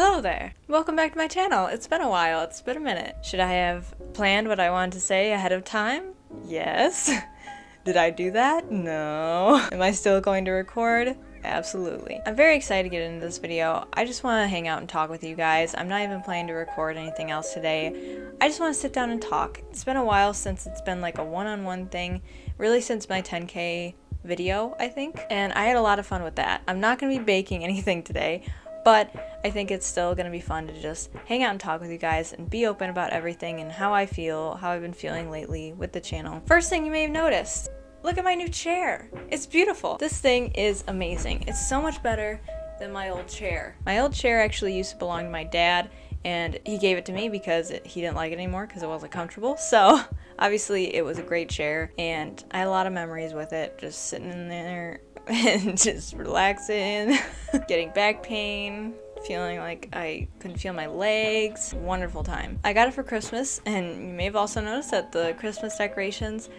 Hello there! Welcome back to my channel. It's been a while, it's been a minute. Should I have planned what I wanted to say ahead of time? Yes. Did I do that? No. Am I still going to record? Absolutely. I'm very excited to get into this video. I just want to hang out and talk with you guys. I'm not even planning to record anything else today. I just want to sit down and talk. It's been a while since it's been like a one-on-one thing, really since my 10K video, I think, and I had a lot of fun with that. I'm not going to be baking anything today, but I think it's still going to be fun to just hang out and talk with you guys and be open about everything and how I feel, how I've been feeling lately with the channel. First thing you may have noticed, look at my new chair. It's beautiful. This thing is amazing. It's so much better than my old chair. My old chair actually used to belong to my dad, and he gave it to me because he didn't like it anymore because it wasn't comfortable. So obviously it was a great chair and I had a lot of memories with it, just sitting in there and just relaxing, getting back pain, feeling like I couldn't feel my legs. Wonderful time. I got it for Christmas, and you may have also noticed that the Christmas decorations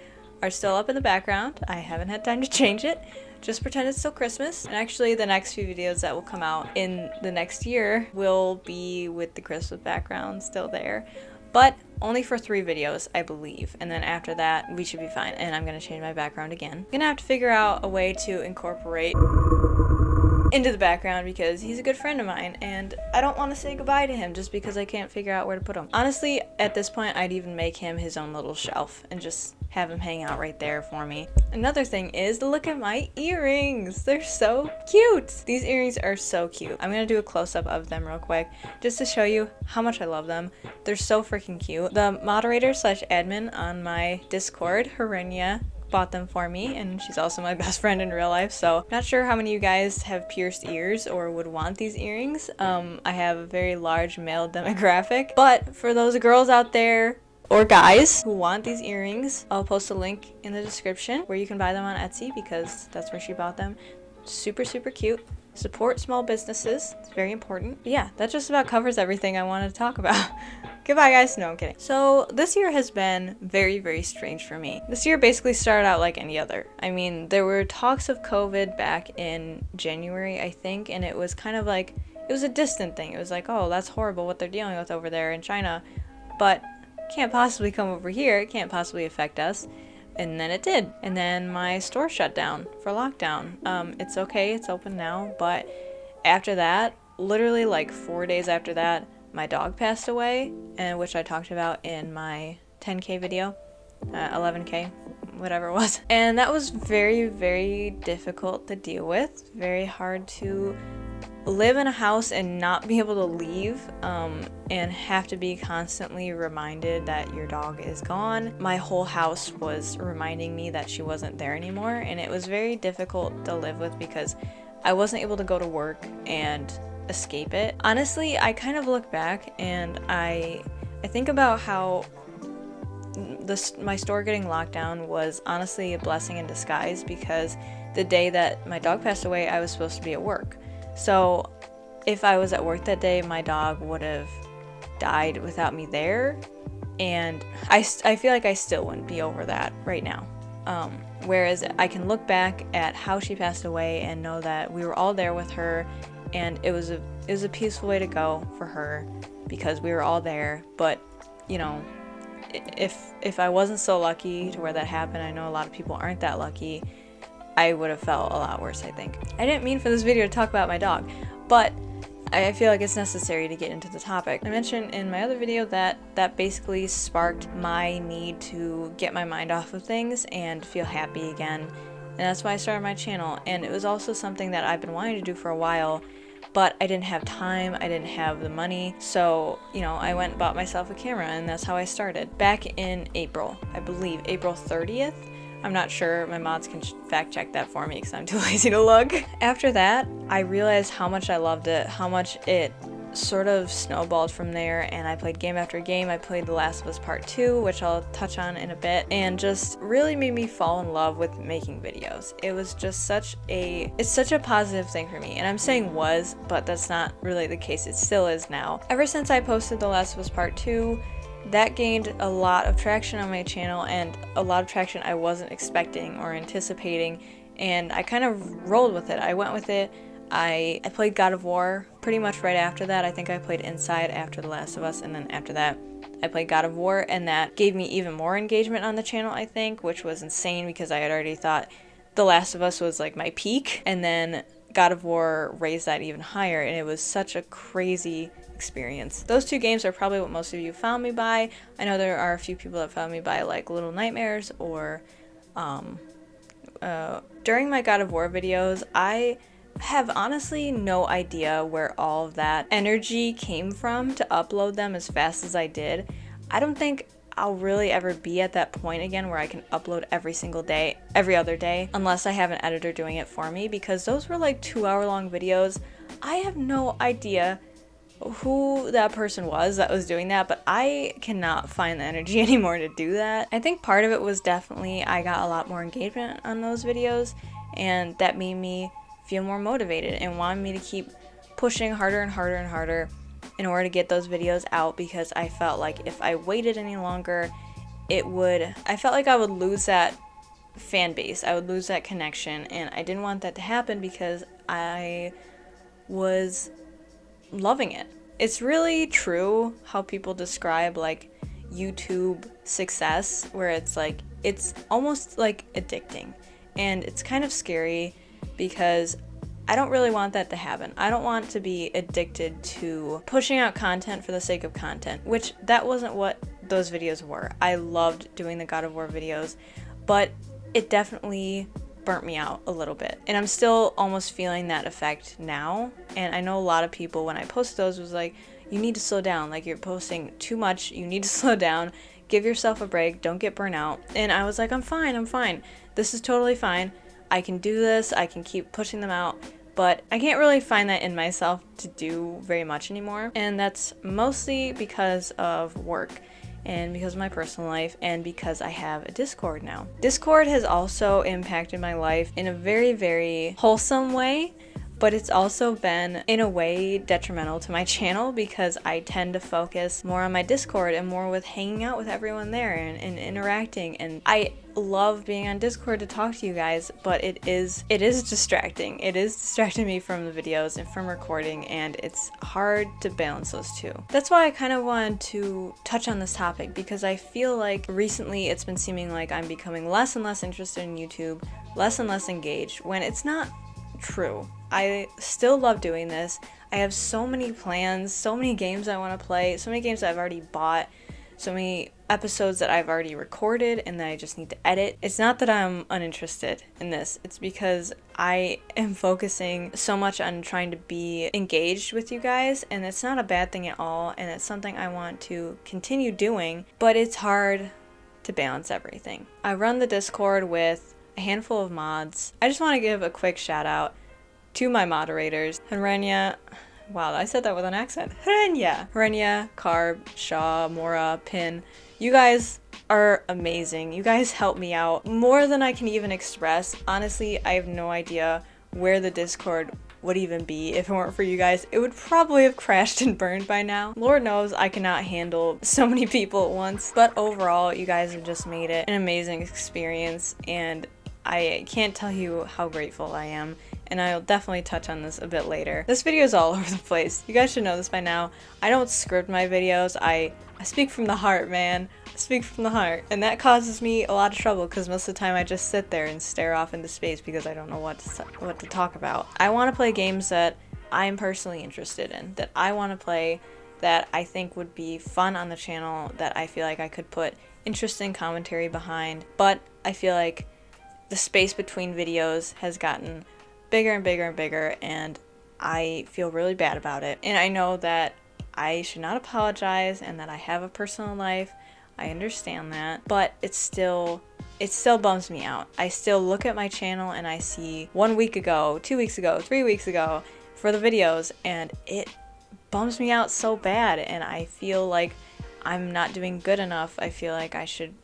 are still up in the background. I haven't had time to change it. Just pretend it's still Christmas. And actually the next few videos that will come out in the next year will be with the Christmas background still there. But only for 3 videos, I believe. And then after that, we should be fine. And I'm gonna change my background again. I'm gonna have to figure out a way to incorporate into the background because he's a good friend of mine and I don't want to say goodbye to him just because I can't figure out where to put him. Honestly, at this point, I'd even make him his own little shelf and just have him hang out right there for me. Another thing is, look at my earrings. They're so cute. These earrings are so cute. I'm gonna do a close-up of them real quick just to show you how much I love them. They're so freaking cute. The moderator slash admin on my Discord, Herenia, bought them for me, and she's also my best friend in real life, so not sure how many of you guys have pierced ears or would want these earrings. I have a very large male demographic, but for those girls out there or guys who want these earrings, I'll post a link in the description where you can buy them on Etsy because that's where she bought them. Super cute. Support small businesses, it's very important. But yeah, that just about covers everything I wanted to talk about. Goodbye guys, no I'm kidding. So this year has been very strange for me. This year basically started out like any other. I mean, there were talks of COVID back in January, I think, and it was kind of like, it was a distant thing. It was like, oh, that's horrible what they're dealing with over there in China, but it can't possibly come over here, it can't possibly affect us. And then it did. And then my store shut down for lockdown. It's okay, it's open now, but after that, literally like 4 days after that, my dog passed away, and which I talked about in my 10K video, 11K, whatever it was. And that was very difficult to deal with, very hard to live in a house and not be able to leave, and have to be constantly reminded that your dog is gone. My whole house was reminding me that she wasn't there anymore, and it was very difficult to live with because I wasn't able to go to work and escape it. Honestly, I kind of look back and I think about how my store getting locked down was honestly a blessing in disguise, because the day that my dog passed away, I was supposed to be at work. So if I was at work that day, my dog would have died without me there, and I feel like I still wouldn't be over that right now. Whereas I can look back at how she passed away and know that we were all there with her, and it was a peaceful way to go for her because we were all there. But you know, if I wasn't so lucky to where that happened, I know a lot of people aren't that lucky, I would have felt a lot worse, I think. I didn't mean for this video to talk about my dog, but I feel like it's necessary to get into the topic. I mentioned in my other video that basically sparked my need to get my mind off of things and feel happy again. And that's why I started my channel. And it was also something that I've been wanting to do for a while, but I didn't have time, I didn't have the money. So, you know, I went and bought myself a camera, and that's how I started. Back in April, I believe, April 30th. I'm not sure, my mods can fact check that for me because I'm too lazy to look. After that, I realized how much I loved it, how much it sort of snowballed from there, and I played game after game. I played The Last of Us Part 2, which I'll touch on in a bit, and just really made me fall in love with making videos. It was just it's such a positive thing for me, and I'm saying was, but that's not really the case, it still is now. Ever since I posted The Last of Us Part 2, that gained a lot of traction on my channel, and a lot of traction I wasn't expecting or anticipating, and I kind of rolled with it. I went with it. I played God of War pretty much right after that. I think I played Inside after The Last of Us, and then after that I played God of War, and that gave me even more engagement on the channel, I think, which was insane because I had already thought The Last of Us was like my peak, and then God of War raised that even higher, and it was such a crazy experience. Those two games are probably what most of you found me by. I know there are a few people that found me by like Little Nightmares or during my God of War videos, I have honestly no idea where all of that energy came from to upload them as fast as I did. I don't think I'll really ever be at that point again where I can upload every single day, every other day, unless I have an editor doing it for me, because those were like 2-hour-long videos. I have no idea who that person was that was doing that, but I cannot find the energy anymore to do that. I think part of it was definitely I got a lot more engagement on those videos, and that made me feel more motivated and wanted me to keep pushing harder and harder and harder in order to get those videos out, because I felt like if I waited any longer, I felt like I would lose that fan base, I would lose that connection, and I didn't want that to happen because I was loving it. It's really true how people describe like YouTube success, where it's like, it's almost like addicting, and it's kind of scary because I don't really want that to happen. I don't want to be addicted to pushing out content for the sake of content, which that wasn't what those videos were. I loved doing the God of War videos, but it definitely burnt me out a little bit, and I'm still almost feeling that effect now. And I know a lot of people, when I posted those, was like, you need to slow down, like you're posting too much, you need to slow down, give yourself a break, don't get burnt out. And I was like, I'm fine, this is totally fine, I can do this, I can keep pushing them out, but I can't really find that in myself to do very much anymore. And that's mostly because of work, and because of my personal life, and because I have a Discord now. Discord has also impacted my life in a very, very wholesome way, but it's also been, in a way, detrimental to my channel, because I tend to focus more on my Discord and more with hanging out with everyone there and interacting. And I love being on Discord to talk to you guys, but it is distracting. It is distracting me from the videos and from recording, and it's hard to balance those two. That's why I kind of wanted to touch on this topic, because I feel like recently it's been seeming like I'm becoming less and less interested in YouTube, less and less engaged, when it's not true. I still love doing this. I have so many plans, so many games I want to play, so many games I've already bought, so many episodes that I've already recorded and that I just need to edit. It's not that I'm uninterested in this. It's because I am focusing so much on trying to be engaged with you guys, and it's not a bad thing at all, and it's something I want to continue doing, but it's hard to balance everything. I run the Discord with a handful of mods. I just want to give a quick shout out to my moderators, Hrenia, wow, I said that with an accent, Hrenia, Carb, Shaw, Mora, Pin. You guys are amazing. You guys help me out more than I can even express. Honestly, I have no idea where the Discord would even be if it weren't for you guys. It would probably have crashed and burned by now. Lord knows I cannot handle so many people at once, but overall, you guys have just made it an amazing experience, and I can't tell you how grateful I am. And I'll definitely touch on this a bit later. This video is all over the place. You guys should know this by now. I don't script my videos. I speak from the heart, man. I speak from the heart. And that causes me a lot of trouble, because most of the time I just sit there and stare off into space because I don't know what to talk about. I want to play games that I'm personally interested in, that I want to play, that I think would be fun on the channel, that I feel like I could put interesting commentary behind. But I feel like the space between videos has gotten bigger and bigger and bigger, and I feel really bad about it. And I know that I should not apologize, and that I have a personal life. I understand that, but it still bums me out. I still look at my channel and I see 1 week ago, 2 weeks ago, 3 weeks ago for the videos, and it bums me out so bad, and I feel like I'm not doing good enough. I feel like I should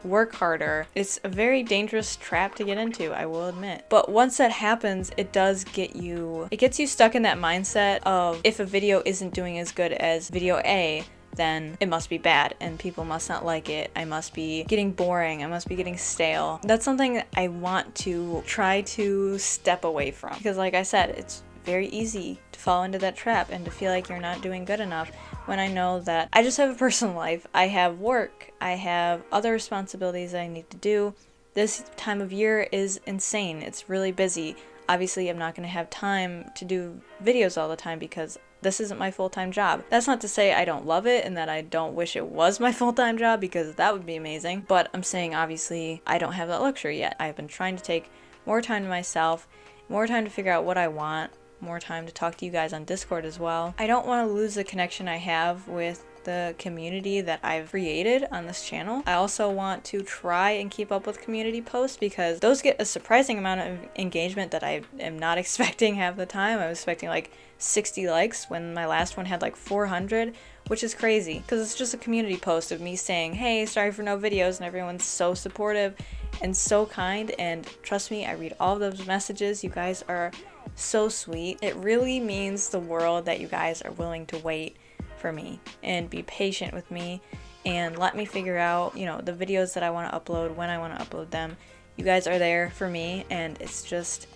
work harder. It's a very dangerous trap to get into, I will admit. But once that happens, it gets you stuck in that mindset of, if a video isn't doing as good as video A, then it must be bad and people must not like it. I must be getting boring. I must be getting stale. That's something that I want to try to step away from, because like I said, it's very easy to fall into that trap and to feel like you're not doing good enough, when I know that I just have a personal life. I have work, I have other responsibilities I need to do. This time of year is insane. It's really busy. Obviously, I'm not going to have time to do videos all the time because this isn't my full-time job. That's not to say I don't love it and that I don't wish it was my full-time job, because that would be amazing. But I'm saying, obviously, I don't have that luxury yet. I've been trying to take more time to myself, more time to figure out what I want, more time to talk to you guys on Discord as well. I don't want to lose the connection I have with the community that I've created on this channel. I also want to try and keep up with community posts, because those get a surprising amount of engagement that I am not expecting half the time. I was expecting like 60 likes when my last one had like 400, which is crazy because it's just a community post of me saying, hey, sorry for no videos, and everyone's so supportive and so kind. And trust me, I read all of those messages. You guys are so sweet. It really means the world that you guys are willing to wait for me and be patient with me and let me figure out, you know, the videos that I want to upload when I want to upload them. You guys are there for me, and it's just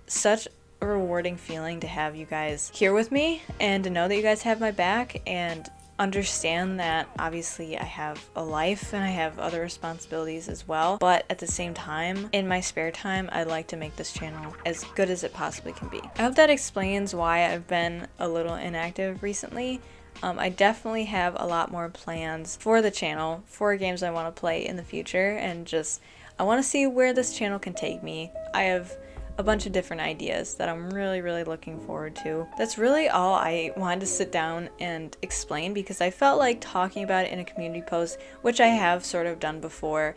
such a rewarding feeling to have you guys here with me and to know that you guys have my back and understand that obviously I have a life and I have other responsibilities as well, but at the same time, in my spare time, I'd like to make this channel as good as it possibly can be. I hope that explains why I've been a little inactive recently. I definitely have a lot more plans for the channel, for games I want to play in the future, and just I want to see where this channel can take me. I have a bunch of different ideas that I'm really looking forward to. That's really all I wanted to sit down and explain, because I felt like talking about it in a community post, which I have sort of done before,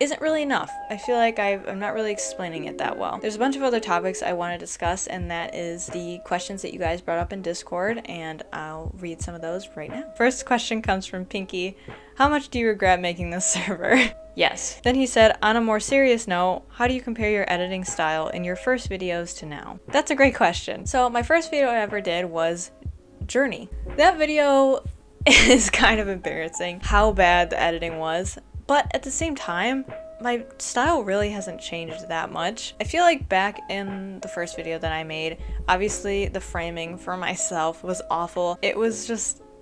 isn't really enough. I feel like I'm not really explaining it that well. There's a bunch of other topics I want to discuss, and that is the questions that you guys brought up in Discord, and I'll read some of those right now. First question comes from Pinky. How much do you regret making this server? Yes. Then he said, on a more serious note, how do you compare your editing style in your first videos to now? That's a great question. So my first video I ever did was Journey. That video is kind of embarrassing how bad the editing was. But at the same time, my style really hasn't changed that much. I feel like back in the first video that I made, obviously the framing for myself was awful. It was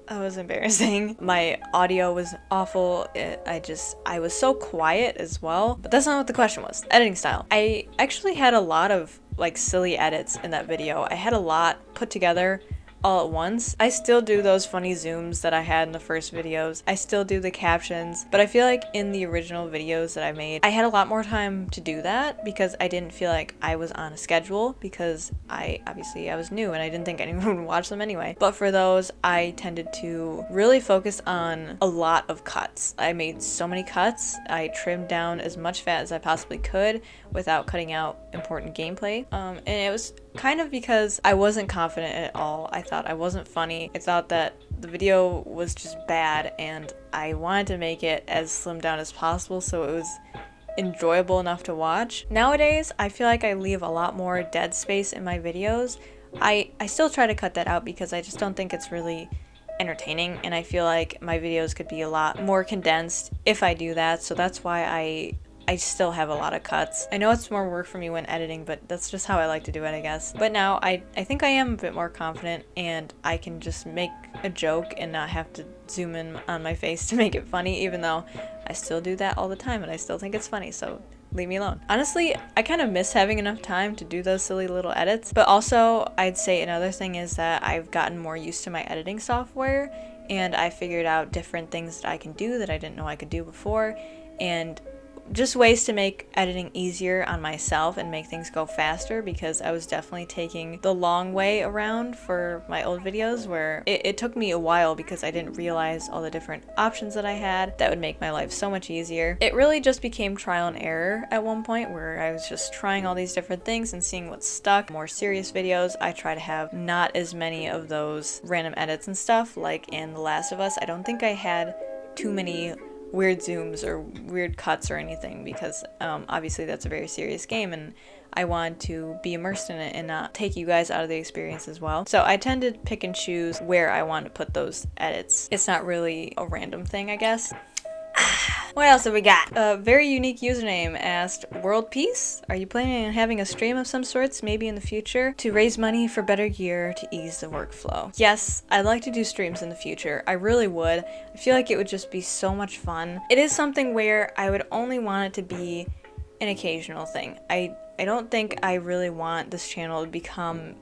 embarrassing. My audio was awful. I was so quiet as well. But that's not what the question was. Editing style. I actually had a lot of like silly edits in that video. I had a lot put together all at once. I still do those funny zooms that I had in the first videos. I still do the captions, but I feel like in the original videos that I made, I had a lot more time to do that because I didn't feel like I was on a schedule, because I was new and I didn't think anyone would watch them anyway. But for those, I tended to really focus on a lot of cuts. I made so many cuts. I trimmed down as much fat as I possibly could without cutting out important gameplay. And it was kind of because I wasn't confident at all. I thought I wasn't funny. I thought that the video was just bad, and I wanted to make it as slimmed down as possible so it was enjoyable enough to watch. Nowadays, I feel like I leave a lot more dead space in my videos. I still try to cut that out because I just don't think it's really entertaining, and I feel like my videos could be a lot more condensed if I do that, so that's why I still have a lot of cuts. I know it's more work for me when editing, but that's just how I like to do it, I guess. But now I think I am a bit more confident, and I can just make a joke and not have to zoom in on my face to make it funny, even though I still do that all the time and I still think it's funny, so leave me alone. Honestly, I kind of miss having enough time to do those silly little edits, but also I'd say another thing is that I've gotten more used to my editing software, and I figured out different things that I can do that I didn't know I could do before, and just ways to make editing easier on myself and make things go faster, because I was definitely taking the long way around for my old videos, where it took me a while because I didn't realize all the different options that I had that would make my life so much easier. It really just became trial and error at one point, where I was just trying all these different things and seeing what stuck. More serious videos, I try to have not as many of those random edits and stuff. Like in The Last of Us, I don't think I had too many weird zooms or weird cuts or anything, because obviously that's a very serious game and I want to be immersed in it and not take you guys out of the experience as well. So I tend to pick and choose where I want to put those edits. It's not really a random thing, I guess. What else have we got? A very unique username asked, World Peace? Are you planning on having a stream of some sorts, maybe in the future, to raise money for better gear to ease the workflow? Yes, I'd like to do streams in the future. I really would. I feel like it would just be so much fun. It is something where I would only want it to be an occasional thing. I don't think I really want this channel to become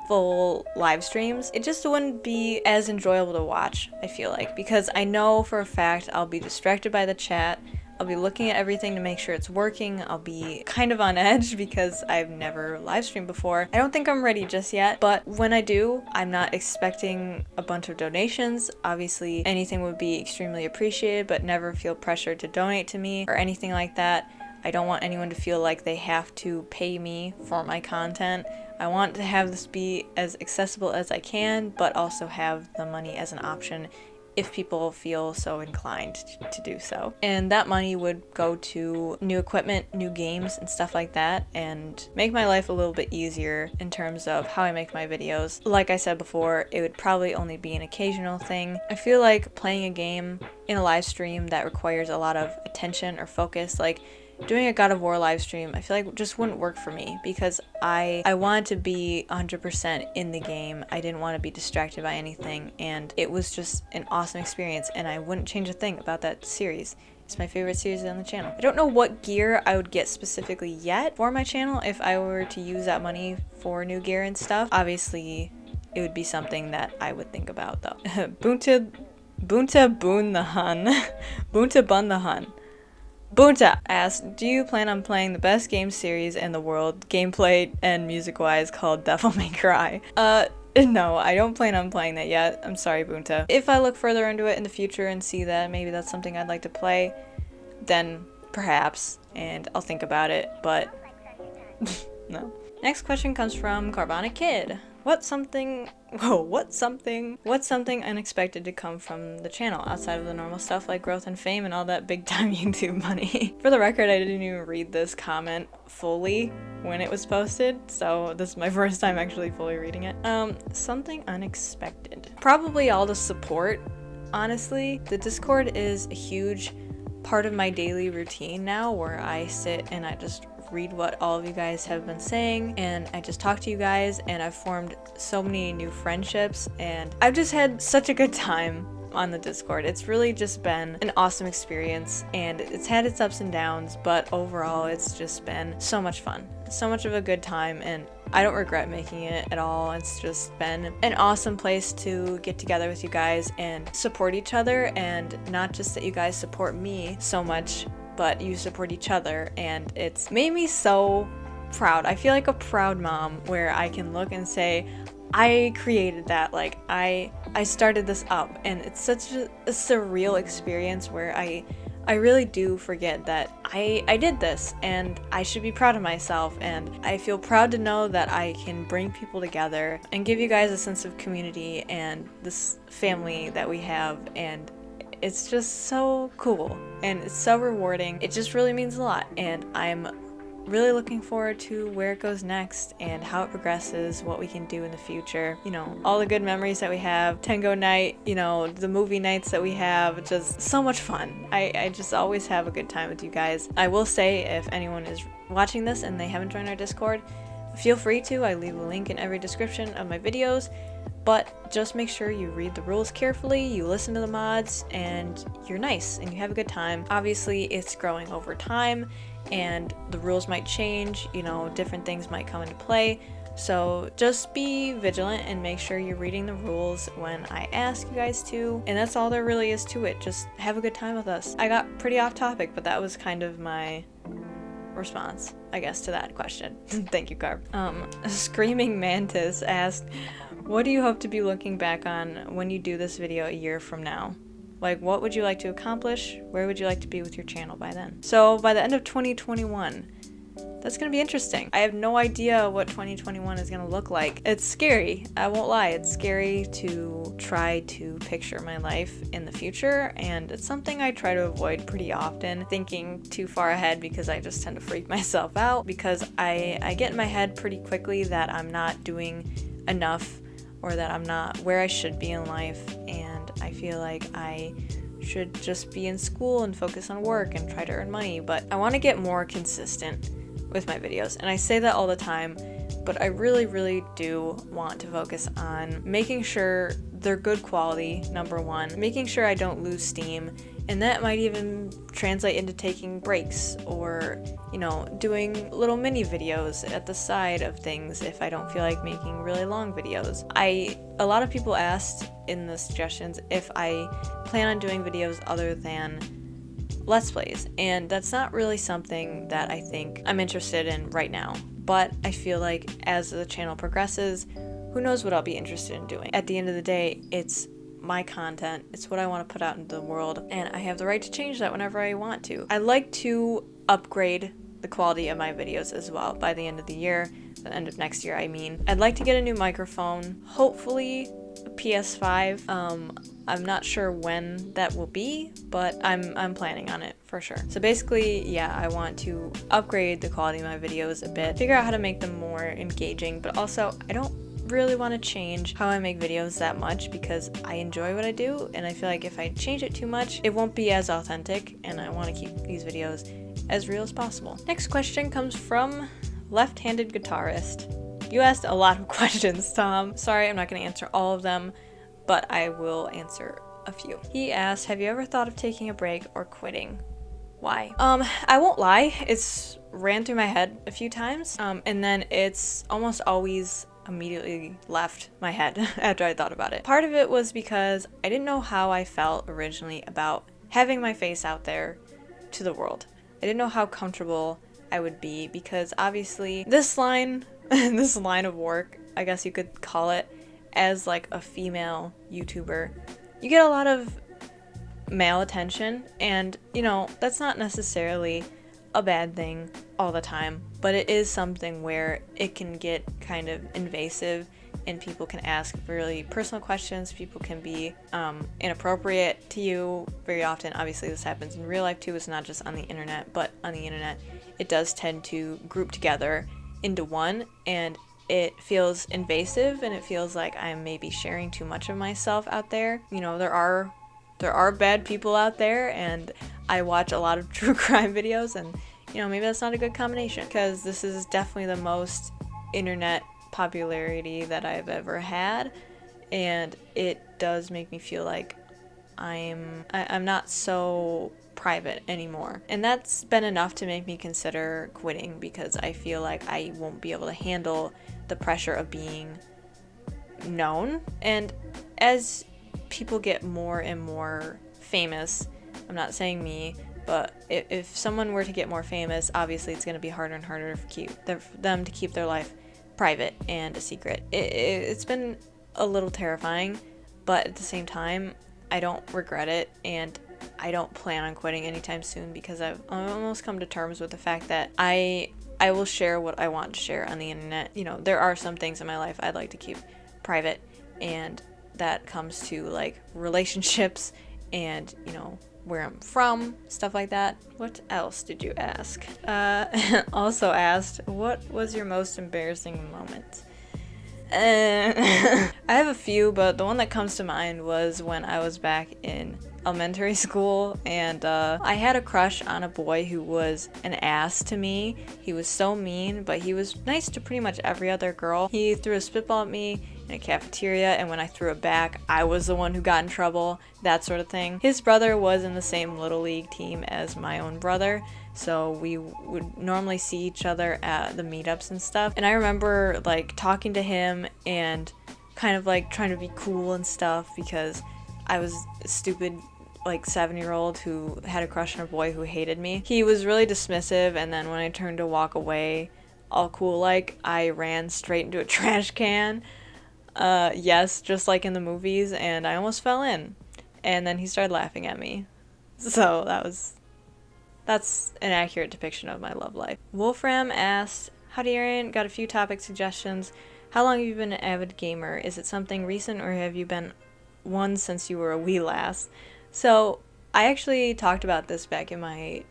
full live streams. It just wouldn't be as enjoyable to watch, I feel like, because I know for a fact I'll be distracted by the chat. I'll be looking at everything to make sure it's working. I'll be kind of on edge because I've never live streamed before. I don't think I'm ready just yet, but when I do, I'm not expecting a bunch of donations. Obviously, anything would be extremely appreciated, but never feel pressured to donate to me or anything like that. I don't want anyone to feel like they have to pay me for my content. I want to have this be as accessible as I can, but also have the money as an option if people feel so inclined to do so. And that money would go to new equipment, new games, and stuff like that, and make my life a little bit easier in terms of how I make my videos. Like I said before, it would probably only be an occasional thing. I feel like playing a game in a live stream that requires a lot of attention or focus, like doing a God of War live stream, I feel like just wouldn't work for me because I wanted to be 100% in the game. I didn't want to be distracted by anything, and it was just an awesome experience, and I wouldn't change a thing about that series. It's my favorite series on the channel. I don't know what gear I would get specifically yet for my channel if I were to use that money for new gear and stuff. Obviously, it would be something that I would think about though. Bunta Boon the Hun. Bunta Bun the Hun. Bunta asked, do you plan on playing the best game series in the world, gameplay and music-wise, called Devil May Cry? No, I don't plan on playing that yet. I'm sorry, Bunta. If I look further into it in the future and see that maybe that's something I'd like to play, then perhaps, and I'll think about it, but no. Next question comes from Carbonic Kid. What's something unexpected to come from the channel outside of the normal stuff like growth and fame and all that big time YouTube money? For the record, I didn't even read this comment fully when it was posted, so this is my first time actually fully reading it. Something unexpected. Probably all the support, honestly. The Discord is a huge part of my daily routine now, where I sit and I just read what all of you guys have been saying, and I just talk to you guys, and I've formed so many new friendships, and I've just had such a good time on the Discord. It's really just been an awesome experience, and it's had its ups and downs, but overall it's just been so much fun. So much of a good time, and I don't regret making it at all. It's just been an awesome place to get together with you guys and support each other, and not just that you guys support me so much, but you support each other, and it's made me so proud. I feel like a proud mom where I can look and say, I created that, like I started this up, and it's such a surreal experience where I really do forget that I did this, and I should be proud of myself, and I feel proud to know that I can bring people together and give you guys a sense of community and this family that we have, and it's just so cool and it's so rewarding. It just really means a lot, and I'm really looking forward to where it goes next and how it progresses, what we can do in the future. You know, all the good memories that we have, Tango night, you know, the movie nights that we have, just so much fun. I just always have a good time with you guys. I will say, if anyone is watching this and they haven't joined our Discord, feel free to. I leave a link in every description of my videos. But just make sure you read the rules carefully, you listen to the mods, and you're nice, and you have a good time. Obviously, it's growing over time, and the rules might change, you know, different things might come into play. So just be vigilant and make sure you're reading the rules when I ask you guys to. And that's all there really is to it. Just have a good time with us. I got pretty off topic, but that was kind of my response, I guess, to that question. Thank you, Carb. Screaming Mantis asked, what do you hope to be looking back on when you do this video a year from now? Like, what would you like to accomplish? Where would you like to be with your channel by then? So by the end of 2021, that's gonna be interesting. I have no idea what 2021 is gonna look like. It's scary, I won't lie. It's scary to try to picture my life in the future, and it's something I try to avoid pretty often, thinking too far ahead, because I just tend to freak myself out, because I get in my head pretty quickly that I'm not doing enough, or that I'm not where I should be in life, and I feel like I should just be in school and focus on work and try to earn money, but I want to get more consistent with my videos. And I say that all the time, but I really do want to focus on making sure they're good quality, number one, making sure I don't lose steam, and that might even translate into taking breaks or, you know, doing little mini videos at the side of things if I don't feel like making really long videos. A lot of people asked in the suggestions if I plan on doing videos other than Let's Plays, and that's not really something that I think I'm interested in right now, but I feel like as the channel progresses, who knows what I'll be interested in doing. At the end of the day, it's my content, it's what I want to put out into the world, and I have the right to change that whenever I want to. I like to upgrade the quality of my videos as well by the end of the year, the end of next year I mean. I'd like to get a new microphone, hopefully a PS5. I'm not sure when that will be, but I'm planning on it for sure. So basically, yeah, I want to upgrade the quality of my videos a bit, figure out how to make them more engaging, but also I don't really want to change how I make videos that much because I enjoy what I do, and I feel like if I change it too much, it won't be as authentic, and I want to keep these videos as real as possible. Next question comes from Left-Handed Guitarist. You asked a lot of questions, Tom. Sorry, I'm not going to answer all of them, but I will answer a few. He asked, have you ever thought of taking a break or quitting? Why? I won't lie, it's ran through my head a few times, and then it's almost always immediately left my head after I thought about it. Part of it was because I didn't know how I felt originally about having my face out there to the world. I didn't know how comfortable I would be because obviously this line of work, I guess you could call it, as like a female YouTuber, you get a lot of male attention, and you know, that's not necessarily a bad thing all the time, but it is something where it can get kind of invasive and people can ask really personal questions. People can be inappropriate to you very often. Obviously this happens in real life too. It's not just on the internet, but on the internet it does tend to group together into one, and it feels invasive and it feels like I'm maybe sharing too much of myself out there. You know, there are bad people out there, and I watch a lot of true crime videos, and you know, maybe that's not a good combination because this is definitely the most internet popularity that I've ever had, and it does make me feel like I'm not so private anymore, and that's been enough to make me consider quitting because I feel like I won't be able to handle the pressure of being known. And as people get more and more famous, I'm not saying me, but if someone were to get more famous, obviously it's going to be harder and harder for them to keep their life private and a secret. It's been a little terrifying, but at the same time, I don't regret it, and I don't plan on quitting anytime soon because I've almost come to terms with the fact that I will share what I want to share on the internet. You know, there are some things in my life I'd like to keep private, and that comes to like relationships and, you know, where I'm from, stuff like that. What else did you ask? Also asked, what was your most embarrassing moment? I have a few, but the one that comes to mind was when I was back in elementary school, and I had a crush on a boy who was an ass to me. He was so mean, but he was nice to pretty much every other girl. He threw a spitball at me in a cafeteria, and when I threw it back, I was the one who got in trouble, that sort of thing. His brother was in the same Little League team as my own brother, so we would normally see each other at the meetups and stuff. And I remember like talking to him and kind of like trying to be cool and stuff because I was a stupid like 7-year-old who had a crush on a boy who hated me. He was really dismissive, and then when I turned to walk away, all cool like, I ran straight into a trash can. Yes, just like in the movies, and I almost fell in. And then he started laughing at me. So that's an accurate depiction of my love life. Wolfram asked, howdy Arian, got a few topic suggestions. How long have you been an avid gamer? Is it something recent, or have you been one since you were a wee lass? So I actually talked about this back in my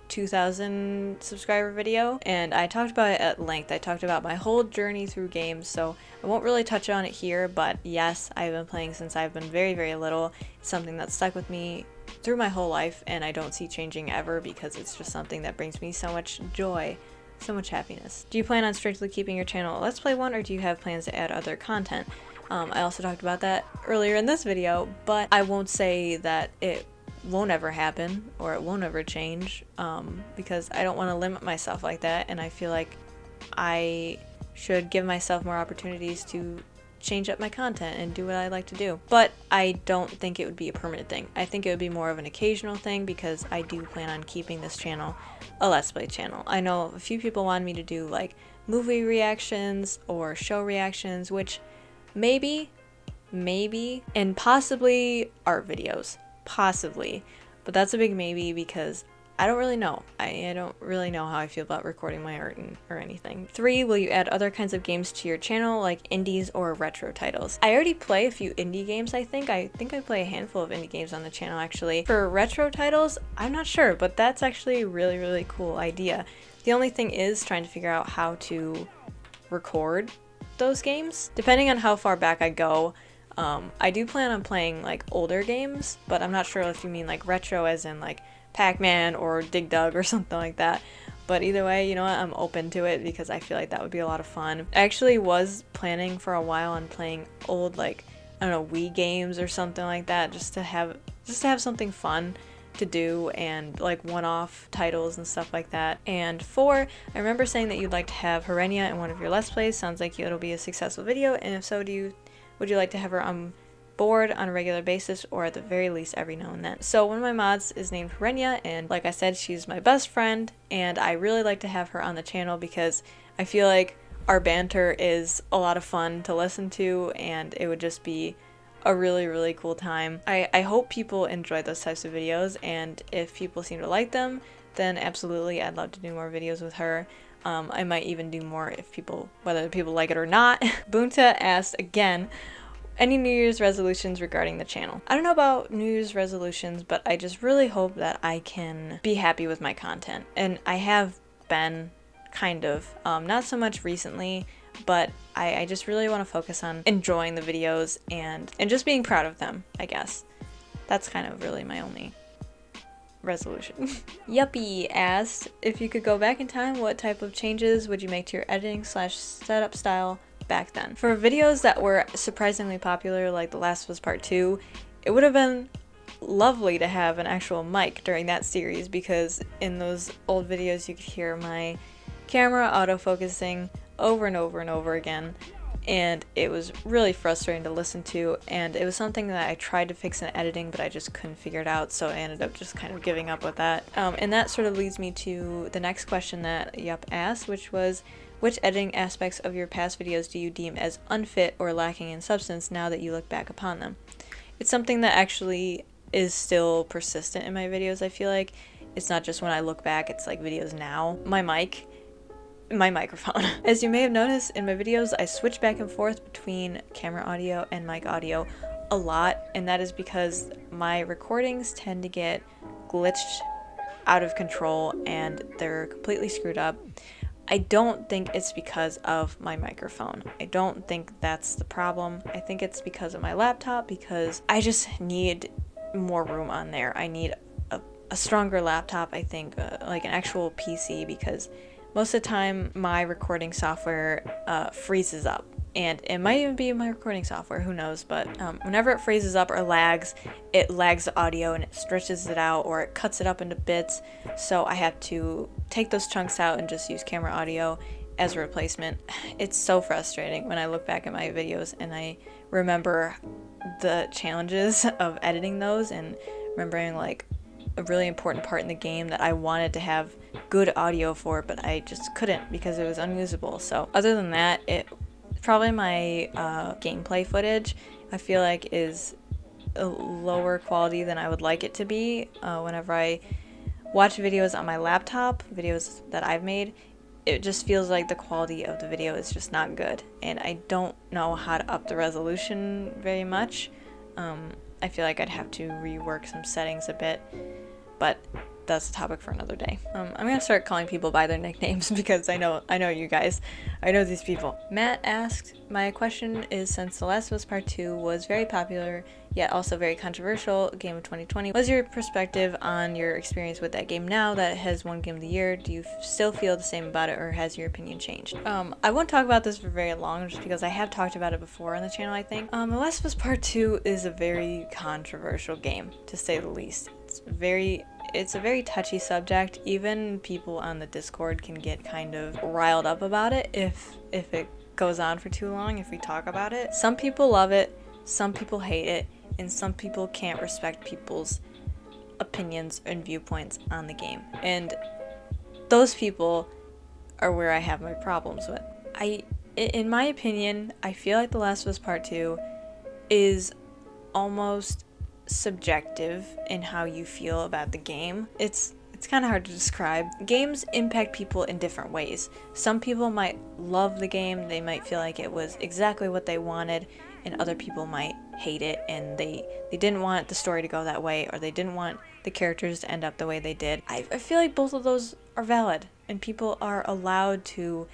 2,000 subscriber video, and I talked about it at length. I talked about my whole journey through games, so I won't really touch on it here, but yes, I've been playing since I've been very, very little. It's something that stuck with me through my whole life, and I don't see changing ever because it's just something that brings me so much joy, so much happiness. Do you plan on strictly keeping your channel a Let's Play one, or do you have plans to add other content? I also talked about that earlier in this video, but I won't say that it won't ever happen or it won't ever change, because I don't want to limit myself like that, and I feel like I should give myself more opportunities to change up my content and do what I like to do. But I don't think it would be a permanent thing. I think it would be more of an occasional thing because I do plan on keeping this channel a Let's Play channel. I know a few people wanted me to do like movie reactions or show reactions, which maybe, and possibly art videos. Possibly. But that's a big maybe because I don't really know. I don't really know how I feel about recording my art or anything. 3, will you add other kinds of games to your channel, like indies or retro titles? I already play a few indie games, I think. I play a handful of indie games on the channel, actually. For retro titles, I'm not sure, but that's actually a really, really cool idea. The only thing is trying to figure out how to record those games. Depending on how far back I go, I do plan on playing like older games, but I'm not sure if you mean like retro as in like Pac-Man or Dig Dug or something like that. But either way, you know what, I'm open to it because I feel like that would be a lot of fun. I actually was planning for a while on playing old, like, I don't know, Wii games or something like that, just to have something fun to do and like one-off titles and stuff like that. And 4, I remember saying that you'd like to have Harenia in one of your Let's Plays. Sounds like it'll be a successful video, and if so, would you like to have her on board on a regular basis, or at the very least every now and then? So one of my mods is named Harenia, and like I said, she's my best friend, and I really like to have her on the channel because I feel like our banter is a lot of fun to listen to, and it would just be a really, really cool time. I hope people enjoy those types of videos, and if people seem to like them, then absolutely I'd love to do more videos with her. I might even do more whether people like it or not. Bunta asked again, any New Year's resolutions regarding the channel? I don't know about New Year's resolutions, but I just really hope that I can be happy with my content. And I have been, kind of. Not so much recently, but I just really want to focus on enjoying the videos and just being proud of them, I guess. That's kind of really my only resolution. Yuppie asked, if you could go back in time, what type of changes would you make to your editing / setup style back then? For videos that were surprisingly popular, like The Last of Us Part 2, it would have been lovely to have an actual mic during that series, because in those old videos you could hear my camera autofocusing over and over and over again, and it was really frustrating to listen to, and it was something that I tried to fix in editing, but I just couldn't figure it out, so I ended up just kind of giving up with that. And that sort of leads me to the next question that Yup asked, which was, which editing aspects of your past videos do you deem as unfit or lacking in substance now that you look back upon them? It's something that actually is still persistent in my videos, I feel like. It's not just when I look back, it's like videos now. My microphone. As you may have noticed in my videos, I switch back and forth between camera audio and mic audio a lot, and that is because my recordings tend to get glitched out of control and they're completely screwed up. I don't think it's because of my microphone. I don't think that's the problem. I think it's because of my laptop, because I just need more room on there. I need a stronger laptop, I think, like an actual PC, because most of the time my recording software freezes up. And it might even be my recording software, who knows, but whenever it freezes up or lags, it lags the audio and it stretches it out or it cuts it up into bits. So I have to take those chunks out and just use camera audio as a replacement. It's so frustrating when I look back at my videos and I remember the challenges of editing those and remembering like a really important part in the game that I wanted to have good audio for, but I just couldn't because it was unusable. So other than that, probably my gameplay footage, I feel like, is a lower quality than I would like it to be. Whenever I watch videos on my laptop, videos that I've made, it just feels like the quality of the video is just not good, and I don't know how to up the resolution very much. I feel like I'd have to rework some settings a bit, but that's a topic for another day. I'm gonna start calling people by their nicknames because I know you guys. I know these people. Matt asked, my question is, since The Last of Us Part 2 was very popular, yet also very controversial game of 2020. What's your perspective on your experience with that game now that it has won Game of the Year? Do you still feel the same about it, or has your opinion changed? I won't talk about this for very long just because I have talked about it before on the channel, I think. The Last of Us Part 2 is a very controversial game, to say the least. It's a very touchy subject. Even people on the Discord can get kind of riled up about it if it goes on for too long, if we talk about it. Some people love it, some people hate it, and some people can't respect people's opinions and viewpoints on the game. And those people are where I have my problems with. In my opinion, I feel like The Last of Us Part 2 is almost subjective in how you feel about the game. It's kind of hard to describe. Games impact people in different ways. Some people might love the game, they might feel like it was exactly what they wanted, and other people might hate it and they didn't want the story to go that way, or they didn't want the characters to end up the way they did. I feel like both of those are valid, and people are allowed to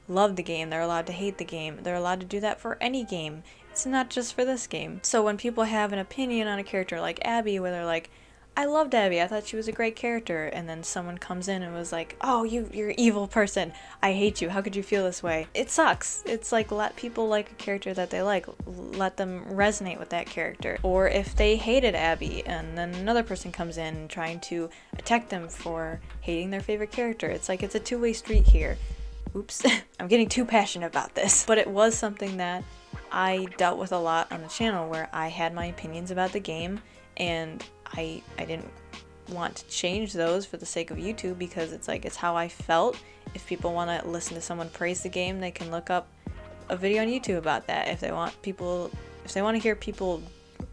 love the game, they're allowed to hate the game, they're allowed to do that for any game. It's not just for this game. So when people have an opinion on a character like Abby, where they're like, I loved Abby, I thought she was a great character, and then someone comes in and was like, oh, you're an evil person, I hate you, how could you feel this way? It sucks. It's like, let people like a character that they like, let them resonate with that character. Or if they hated Abby and then another person comes in trying to attack them for hating their favorite character, it's like it's a two-way street here. Oops, I'm getting too passionate about this. But it was something that I dealt with a lot on the channel, where I had my opinions about the game, and I didn't want to change those for the sake of YouTube, because it's like, it's how I felt. If people want to listen to someone praise the game, they can look up a video on YouTube about that. If they want to hear people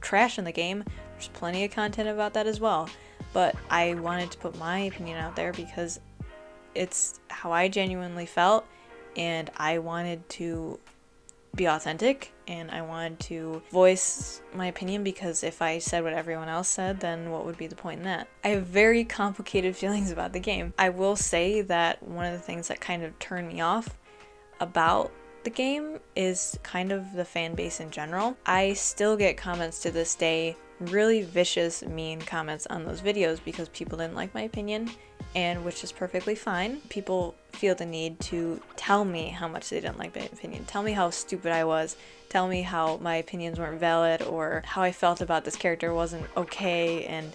trash in the game, there's plenty of content about that as well. But I wanted to put my opinion out there because it's how I genuinely felt, and I wanted to be authentic, and I wanted to voice my opinion, because if I said what everyone else said, then what would be the point in that? I have very complicated feelings about the game. I will say that one of the things that kind of turned me off about the game is kind of the fan base in general. I still get comments to this day, really vicious, mean comments on those videos because people didn't like my opinion, and which is perfectly fine. People feel the need to tell me how much they didn't like my opinion, tell me how stupid I was, tell me how my opinions weren't valid, or how I felt about this character wasn't okay, and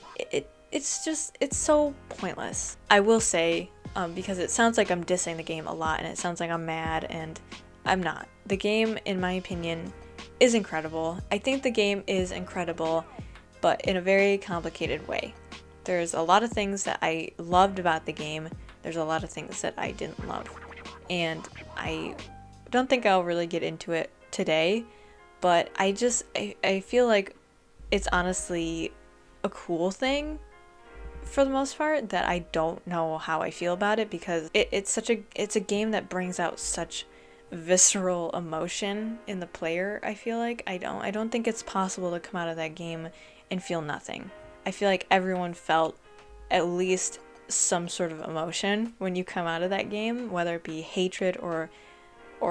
it's so pointless. I will say, because it sounds like I'm dissing the game a lot, and it sounds like I'm mad, and I'm not. The game, in my opinion, is incredible. I think the game is incredible, but in a very complicated way. There's a lot of things that I loved about the game. There's a lot of things that I didn't love. And I don't think I'll really get into it today, but I feel like it's honestly a cool thing for the most part, that I don't know how I feel about it, because it's a game that brings out such visceral emotion in the player. I feel like I don't think it's possible to come out of that game and feel nothing. I feel like everyone felt at least some sort of emotion when you come out of that game, whether it be hatred or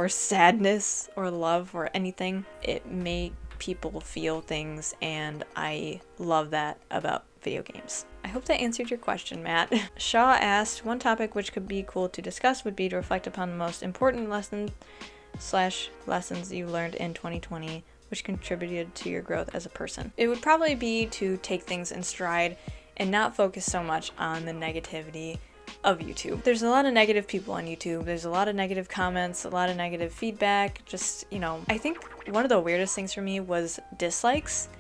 sadness or love or anything. It made people feel things, and I love that about video games. I hope that answered your question, Matt. Shaw asked, one topic which could be cool to discuss would be to reflect upon the most important lessons you learned in 2020 which contributed to your growth as a person. It would probably be to take things in stride and not focus so much on the negativity of YouTube. There's a lot of negative people on YouTube. There's a lot of negative comments, a lot of negative feedback. Just, I think one of the weirdest things for me was dislikes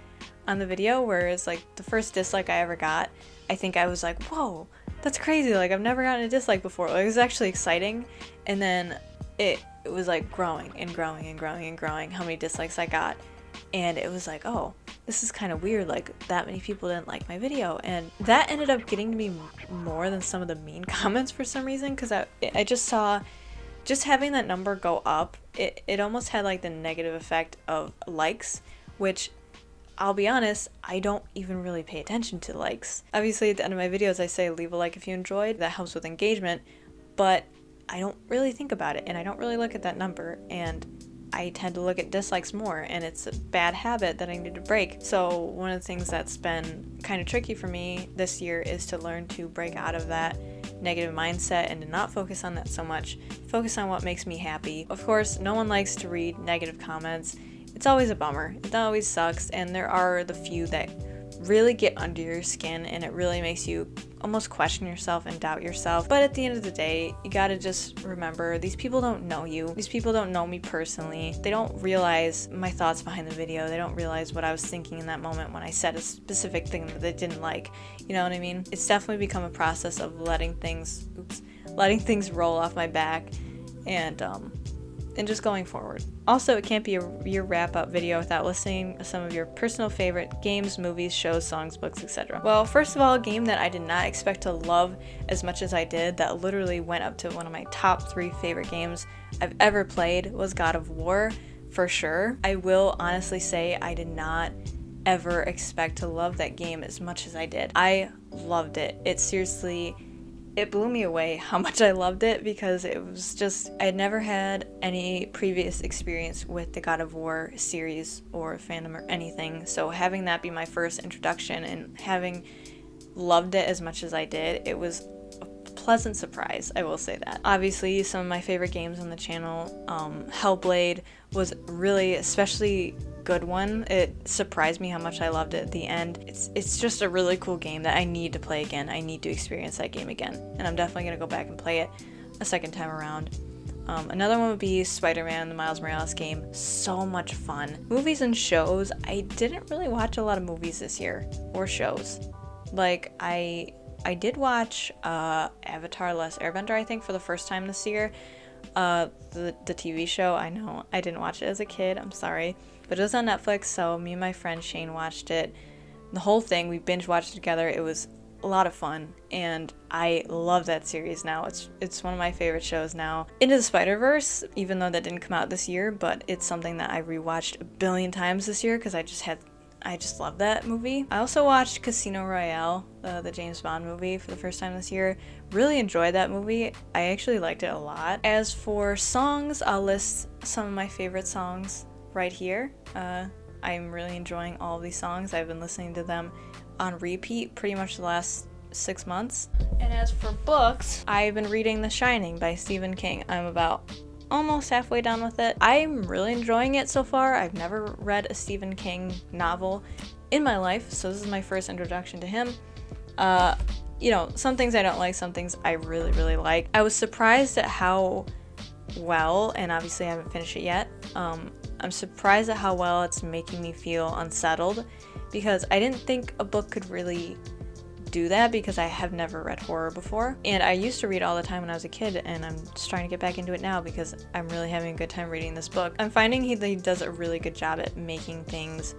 on the video, whereas like the first dislike I ever got, I think I was like, whoa, that's crazy. Like, I've never gotten a dislike before. It was actually exciting. And then it was like growing and growing and growing and growing how many dislikes I got. And it was like, oh, this is kind of weird, like that many people didn't like my video. And that ended up getting to me more than some of the mean comments for some reason, because I just saw, just having that number go up, it almost had like the negative effect of likes, which I'll be honest, I don't even really pay attention to likes. Obviously at the end of my videos I say leave a like if you enjoyed, that helps with engagement, but I don't really think about it, and I don't really look at that number. And I tend to look at dislikes more, and it's a bad habit that I need to break. So one of the things that's been kind of tricky for me this year is to learn to break out of that negative mindset and to not focus on that so much. Focus on what makes me happy. Of course, no one likes to read negative comments. It's always a bummer. It always sucks, and there are the few that really get under your skin, and it really makes you almost question yourself and doubt yourself. But at the end of the day, you gotta just remember, these people don't know you. These people don't know me personally. They don't realize my thoughts behind the video. They don't realize what I was thinking in that moment when I said a specific thing that they didn't like. You know what I mean? It's definitely become a process of letting things roll off my back and just going forward. Also, it can't be your wrap-up video without listing some of your personal favorite games, movies, shows, songs, books, etc. Well, first of all, a game that I did not expect to love as much as I did, that literally went up to one of my top 3 favorite games I've ever played, was God of War, for sure. I will honestly say I did not ever expect to love that game as much as I did. I loved it. It blew me away how much I loved it, because it was just, I had never had any previous experience with the God of War series or fandom or anything, so having that be my first introduction and having loved it as much as I did, it was a pleasant surprise, I will say that. Obviously, some of my favorite games on the channel, Hellblade was really especially good one. It surprised me how much I loved it at the end. It's just a really cool game that I need to play again. I need to experience that game again, and I'm definitely gonna go back and play it a second time around. Another one would be Spider-Man, the Miles Morales game. So much fun. Movies and shows, I didn't really watch a lot of movies this year, or shows. Like, I did watch Avatar: The Last Airbender, I think, for the first time this year. The TV show, I know I didn't watch it as a kid, I'm sorry, but it was on Netflix, so me and my friend Shane watched it. The whole thing, we binge watched it together. It was a lot of fun, and I love that series now. It's one of my favorite shows now. Into the Spider-Verse, even though that didn't come out this year, but it's something that I rewatched a billion times this year because I just love that movie. I also watched Casino Royale, the James Bond movie, for the first time this year. Really enjoyed that movie. I actually liked it a lot. As for songs, I'll list some of my favorite songs right here. I'm really enjoying all of these songs. I've been listening to them on repeat pretty much the last 6 months. And as for books, I've been reading The Shining by Stephen King. I'm about almost halfway done with it. I'm really enjoying it so far. I've never read a Stephen King novel in my life, so this is my first introduction to him. You know, some things I don't like, some things I really, really like. I was surprised at how well, and obviously I haven't finished it yet, I'm surprised at how well it's making me feel unsettled, because I didn't think a book could really do that, because I have never read horror before, and I used to read all the time when I was a kid, and I'm just trying to get back into it now because I'm really having a good time reading this book. I'm finding he does a really good job at making things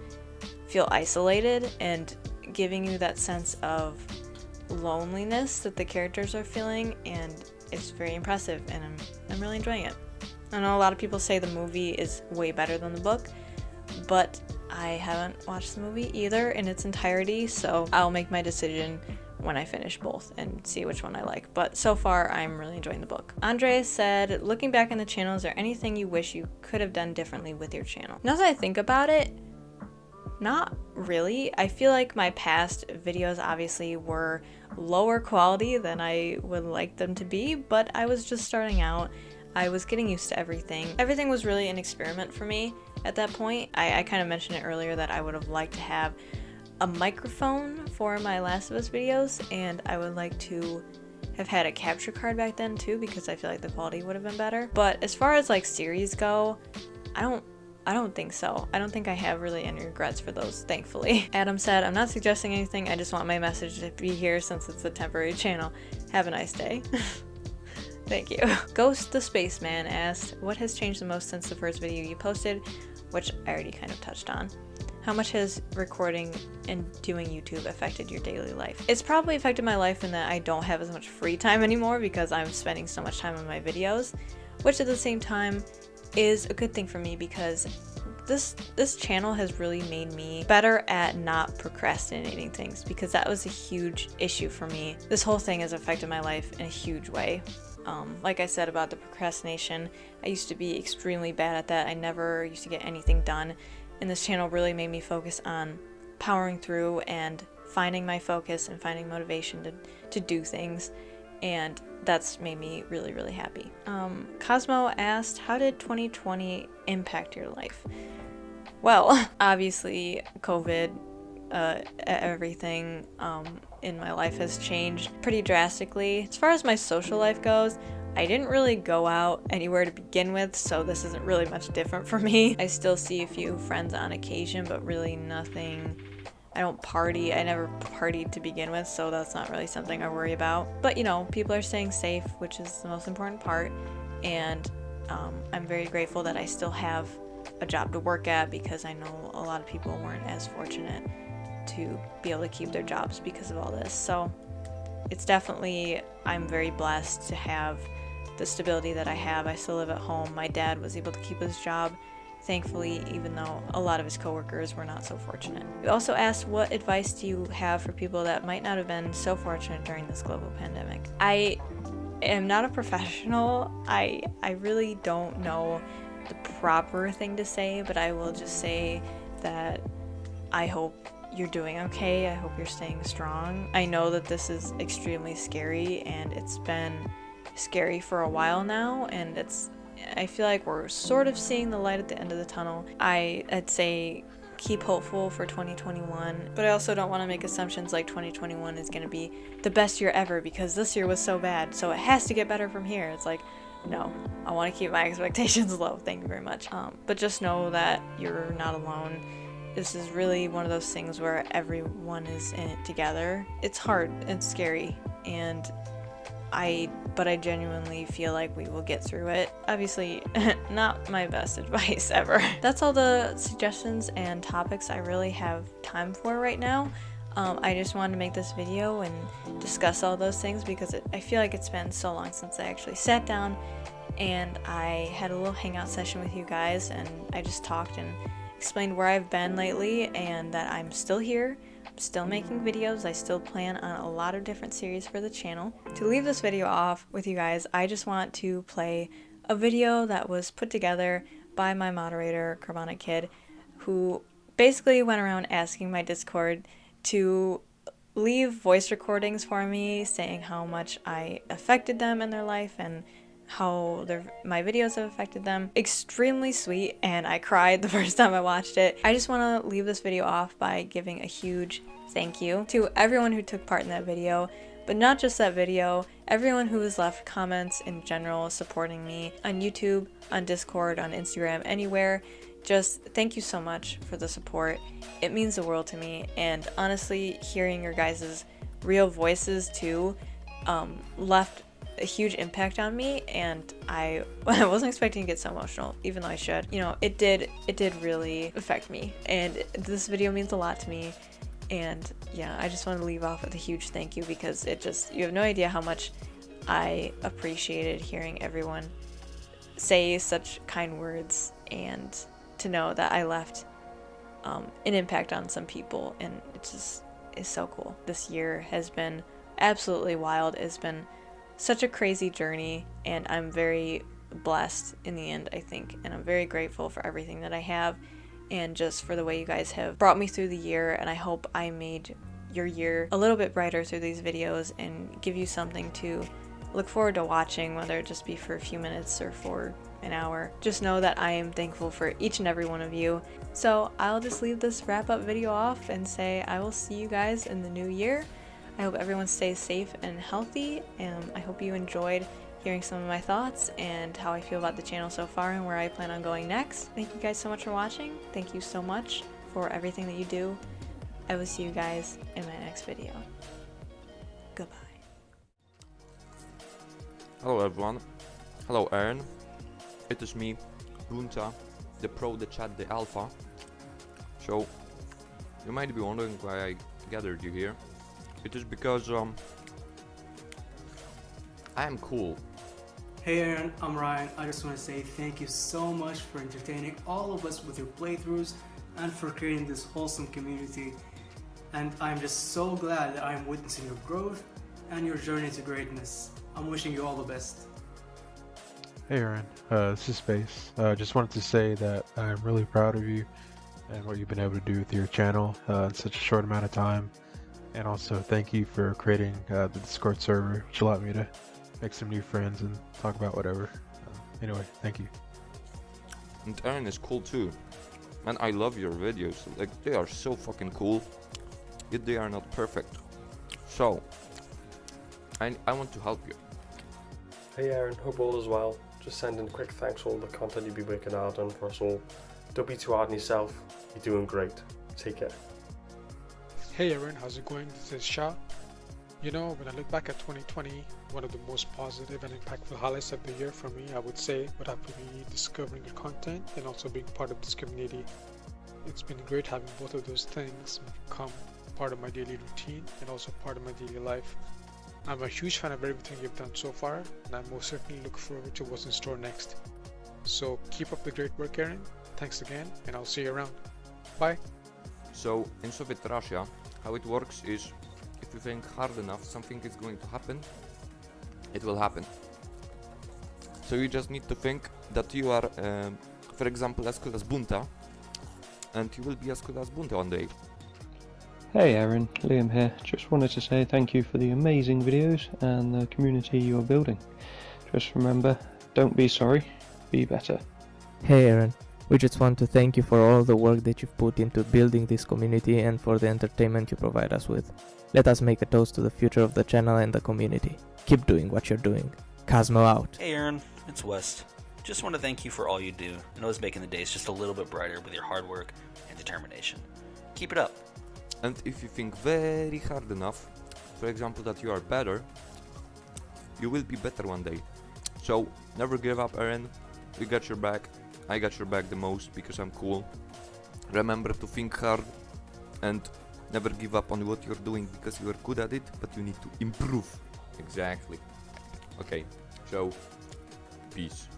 feel isolated and giving you that sense of loneliness that the characters are feeling, and it's very impressive, and I'm really enjoying it. I know a lot of people say the movie is way better than the book, but I haven't watched the movie either in its entirety, so I'll make my decision when I finish both and see which one I like. But so far, I'm really enjoying the book. Andrea said, looking back on the channel, is there anything you wish you could have done differently with your channel? Now that I think about it, not really. I feel like my past videos obviously were lower quality than I would like them to be, but I was just starting out. I was getting used to everything. Everything was really an experiment for me at that point. I kind of mentioned it earlier that I would have liked to have a microphone for my Last of Us videos, and I would like to have had a capture card back then too, because I feel like the quality would have been better. But as far as like series go, I don't think so. I don't think I have really any regrets for those, thankfully. Adam said, I'm not suggesting anything, I just want my message to be here since it's a temporary channel. Have a nice day. Thank you. Ghost the Spaceman asked, what has changed the most since the first video you posted? Which I already kind of touched on. How much has recording and doing YouTube affected your daily life? It's probably affected my life in that I don't have as much free time anymore because I'm spending so much time on my videos, which at the same time is a good thing for me because this channel has really made me better at not procrastinating things, because that was a huge issue for me. This whole thing has affected my life in a huge way. Like I said about the procrastination, I used to be extremely bad at that. I never used to get anything done, and this channel really made me focus on powering through and finding my focus and finding motivation to do things, and that's made me really, really happy. Cosmo asked, how did 2020 impact your life? Well, obviously COVID, everything in my life has changed pretty drastically. As far as my social life goes, I didn't really go out anywhere to begin with, so this isn't really much different for me. I still see a few friends on occasion, but really nothing. I don't party. I never partied to begin with, so that's not really something I worry about. But you know, people are staying safe, which is the most important part, and I'm very grateful that I still have a job to work at, because I know a lot of people weren't as fortunate to be able to keep their jobs because of all this. So it's definitely, I'm very blessed to have the stability that I have. I still live at home. My dad was able to keep his job, thankfully, even though a lot of his coworkers were not so fortunate. We also asked, what advice do you have for people that might not have been so fortunate during this global pandemic? I am not a professional. I really don't know the proper thing to say, but I will just say that I hope you're doing okay. I hope you're staying strong. I know that this is extremely scary, and it's been scary for a while now, and I feel like we're sort of seeing the light at the end of the tunnel. I'd say keep hopeful for 2021, but I also don't want to make assumptions like 2021 is going to be the best year ever because this year was so bad, so it has to get better from here. It's like, no, I want to keep my expectations low. Thank you very much. But just know that you're not alone. This is really one of those things where everyone is in it together. It's hard and scary, but I genuinely feel like we will get through it. Obviously, not my best advice ever. That's all the suggestions and topics I really have time for right now. I just wanted to make this video and discuss all those things because I feel like it's been so long since I actually sat down and I had a little hangout session with you guys, and I just talked and explained where I've been lately and that I'm still here. I'm still making videos. I still plan on a lot of different series for the channel. To leave this video off with you guys, I just want to play a video that was put together by my moderator, Carbonic Kid, who basically went around asking my Discord to leave voice recordings for me saying how much I affected them in their life and how my videos have affected them. Extremely sweet, and I cried the first time I watched it. I just want to leave this video off by giving a huge thank you to everyone who took part in that video, but not just that video, everyone who has left comments in general supporting me on YouTube, on Discord, on Instagram, anywhere. Just thank you so much for the support. It means the world to me, and honestly, hearing your guys' real voices too left a huge impact on me, and I wasn't expecting to get so emotional, even though I should. You know, it did really affect me, and this video means a lot to me. And yeah, I just want to leave off with a huge thank you because you have no idea how much I appreciated hearing everyone say such kind words, and to know that I left an impact on some people, and it just is so cool. This year has been absolutely wild. It's been such a crazy journey, and I'm very blessed in the end, I think, and I'm very grateful for everything that I have and just for the way you guys have brought me through the year, and I hope I made your year a little bit brighter through these videos and give you something to look forward to watching, whether it just be for a few minutes or for an hour. Just know that I am thankful for each and every one of you. So I'll just leave this wrap-up video off and say I will see you guys in the new year. I hope everyone stays safe and healthy, and I hope you enjoyed hearing some of my thoughts and how I feel about the channel so far and where I plan on going next. Thank you guys so much for watching. Thank you so much for everything that you do. I will see you guys in my next video. Goodbye. Hello everyone. Hello Aaron. It is me, Runta, the Pro, the Chat, the Alpha. So, you might be wondering why I gathered you here. It is because I am cool. Hey Aaron, I'm Ryan. I just want to say thank you so much for entertaining all of us with your playthroughs and for creating this wholesome community. And I'm just so glad that I'm witnessing your growth and your journey to greatness. I'm wishing you all the best. Hey Aaron, this is Space. Just wanted to say that I'm really proud of you and what you've been able to do with your channel in such a short amount of time. And also thank you for creating the Discord server, which allowed me to make some new friends and talk about whatever. Anyway, thank you. And Aaron is cool too. Man, I love your videos. Like, they are so fucking cool. Yet they are not perfect. So, I want to help you. Hey Aaron, hope all is well. Just sending a quick thanks for all the content you've been working hard on for us all. Don't be too hard on yourself. You're doing great. Take care. Hey Aaron, how's it going? This is Shah. You know, when I look back at 2020, one of the most positive and impactful highlights of the year for me, I would say, would have to be discovering your content and also being part of this community. It's been great having both of those things become part of my daily routine and also part of my daily life. I'm a huge fan of everything you've done so far, and I most certainly look forward to what's in store next. So keep up the great work, Aaron. Thanks again, and I'll see you around. Bye. So, in Soviet Russia, how it works is, if you think hard enough, something is going to happen, it will happen. So you just need to think that you are, for example, as cool as Bunta, and you will be as cool as Bunta one day. Hey Aaron, Liam here. Just wanted to say thank you for the amazing videos and the community you are building. Just remember, don't be sorry, be better. Hey Aaron, we just want to thank you for all the work that you've put into building this community and for the entertainment you provide us with. Let us make a toast to the future of the channel and the community. Keep doing what you're doing. Cosmo out. Hey Aaron, it's West. Just want to thank you for all you do and always making the days just a little bit brighter with your hard work and determination. Keep it up. And if you think very hard enough, for example, that you are better, you will be better one day. So never give up, Aaron. We got your back. I got your back the most because I'm cool. Remember to think hard and never give up on what you're doing because you are good at it, but you need to improve. Exactly. Okay, so peace.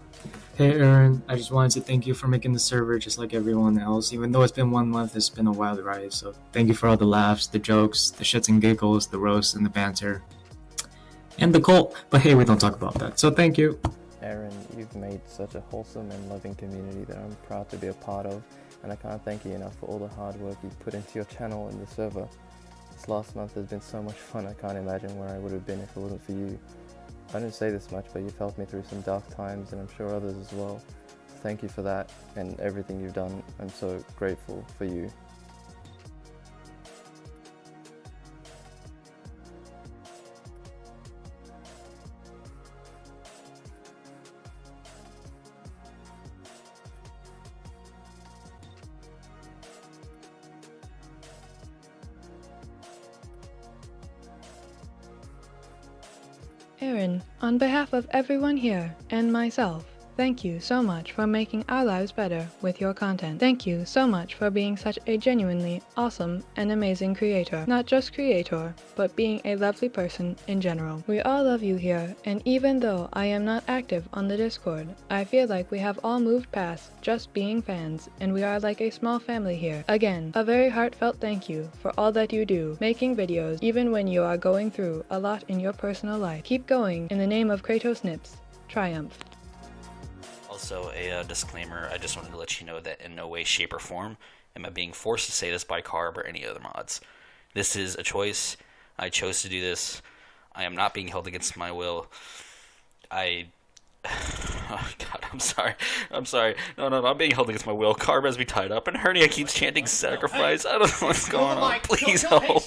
Hey Aaron, I just wanted to thank you for making the server just like everyone else. Even though it's been 1 month, it's been a wild ride. So thank you for all the laughs, the jokes, the shits and giggles, the roasts and the banter. And the cult. But hey, we don't talk about that. So thank you. Aaron, you've made such a wholesome and loving community that I'm proud to be a part of, and I can't thank you enough for all the hard work you put into your channel and the server. This last month has been so much fun, I can't imagine where I would have been if it wasn't for you. I don't say this much, but you've helped me through some dark times, and I'm sure others as well. Thank you for that and everything you've done. I'm so grateful for you. Aaron, on behalf of everyone here and myself, thank you so much for making our lives better with your content. Thank you so much for being such a genuinely awesome and amazing creator. Not just creator, but being a lovely person in general. We all love you here, and even though I am not active on the Discord, I feel like we have all moved past just being fans, and we are like a small family here. Again, a very heartfelt thank you for all that you do, making videos even when you are going through a lot in your personal life. Keep going in the name of Kratos Nips. Triumph. Also, a disclaimer, I just wanted to let you know that in no way, shape, or form am I being forced to say this by Carb or any other mods. This is a choice. I chose to do this. I am not being held against my will. Oh God, I'm sorry. No, I'm being held against my will. Carb has me tied up, and Hernia keeps chanting sacrifice. I don't know what's going on. Please help.